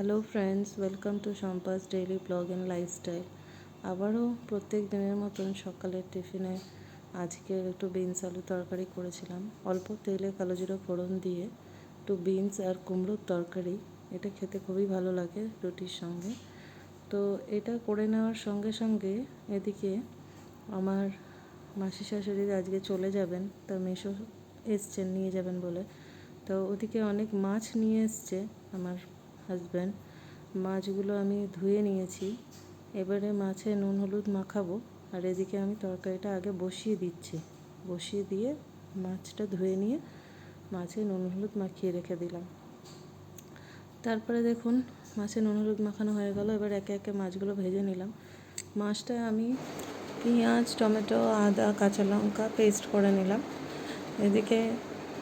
Hello friends, welcome to Shampa's daily blog and lifestyle. আবারও প্রত্যেক দিনের মতন সকালের টিফিনে আজকে একটু বিনস আলু তরকারি করেছিলাম। অল্প তেলে কালো জিরা ফোড়ন দিয়ে একটু বিনস আর কুমড়োর তরকারি, এটা খেতে খুবই ভালো লাগে রুটির সঙ্গে। তো এটা করে নেওয়ার সঙ্গে সঙ্গে এদিকে আমার মাসি শাশুড়ি আজকে চলে যাবেন, তার মেসো এসছেন নিয়ে যাবেন বলে। তো ওদিকে অনেক মাছ নিয়ে এসছে আমার হাজব্যান্ড। মাছগুলো আমি ধুয়ে নিয়েছি, এবারে মাছে নুন হলুদ মাখাবো। আর এদিকে আমি তরকারিটা আগে বসিয়ে দিচ্ছি, বসিয়ে দিয়ে মাছটা ধুয়ে নিয়ে মাছে নুন হলুদ মাখিয়ে রেখে দিলাম। তারপরে দেখুন মাছে নুন হলুদ মাখানো হয়ে গেল। এবার একে একে মাছগুলো ভেজে নিলাম। মাছটা আমি পেঁয়াজ, টমেটো, আদা, কাঁচা লঙ্কা পেস্ট করে নিলাম। এদিকে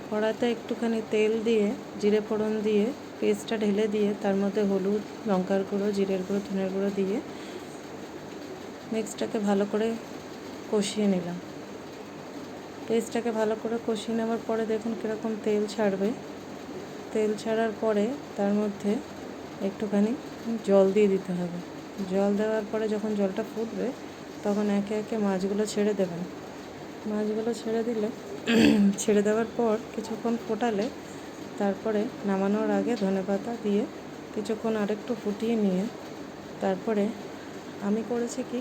কড়াতে একটুখানি তেল দিয়ে জিরে ফোড়ন দিয়ে পেস্টটা ঢেলে দিয়ে তার মধ্যে হলুদ, লঙ্কার গুঁড়ো, জিরের গুঁড়ো, ধনের গুঁড়ো দিয়ে মিক্সটাকে ভালো করে কষিয়ে নিলাম। পেস্টটাকে ভালো করে কষিয়ে নেওয়ার পরে দেখুন কীরকম তেল ছাড়বে। তেল ছাড়ার পরে তার মধ্যে একটুখানি জল দিয়ে দিতে হবে। জল দেওয়ার পরে যখন জলটা ফুটবে তখন একে একে মাছগুলো ছেড়ে দেবেন। মাছগুলো ছেড়ে দিলে ছেড়ে দেওয়ার পর কিছুক্ষণ ফোটালে তারপরে নামানোর আগে ধনেপাতা দিয়ে কিছুক্ষণ আরেকটু ফুটিয়ে নিয়ে তারপরে আমি করেছি কি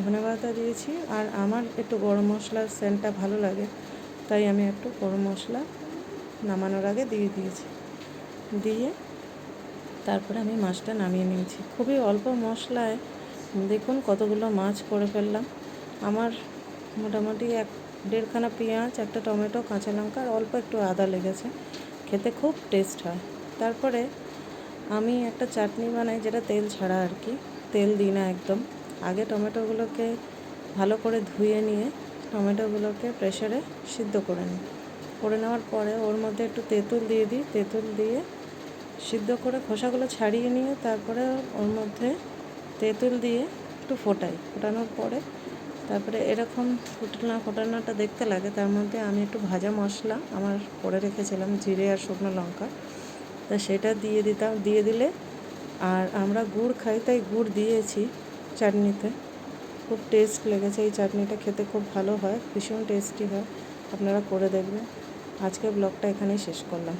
ধনেপাতা দিয়েছি। আর আমার একটু গরম মশলার সেন্টটা ভালো লাগে, তাই আমি একটু গরম মশলা নামানোর আগে দিয়ে দিয়েছি। দিয়ে তারপরে আমি মাছটা নামিয়ে নিয়েছি। খুবই অল্প মশলায় দেখুন কতগুলো মাছ করে ফেললাম। আমার মোটামুটি 1.5খানা পেঁয়াজ, একটা টমেটো, কাঁচা লঙ্কা আর অল্প একটু আদা লেগেছে। খেতে খুব টেস্ট হয়। তারপরে আমি একটা চাটনি বানাই, যেটা তেল ছাড়া আর কি, তেল দিই না একদম। আগে টমেটোগুলোকে ভালো করে ধুয়ে নিয়ে টমেটোগুলোকে প্রেসারে সিদ্ধ করে নিই। করে নেওয়ার পরে ওর মধ্যে একটু তেঁতুল দিয়ে দিই। তেঁতুল দিয়ে সিদ্ধ করে খোসাগুলো ছাড়িয়ে নিয়ে তারপরে ওর মধ্যে তেঁতুল দিয়ে একটু ফোটাই। ফোটানোর পরে তারপরে এরকম ফোটানোটা দেখতে লাগে। তার মধ্যে আমি একটু ভাজা মশলা আমার করে রেখেছিলাম, জিরে আর শুকনো লঙ্কা, তা সেটা দিয়ে দিলে। আর আমরা গুড় খাই, তাই গুড় দিয়েছি চাটনিতে। খুব টেস্ট লেগেছে। এই চাটনিটা খেতে খুব ভালো হয়, ভীষণ টেস্টি হয়। আপনারা করে দেখবেন। আজকে ব্লগটা এখানেই শেষ করলাম।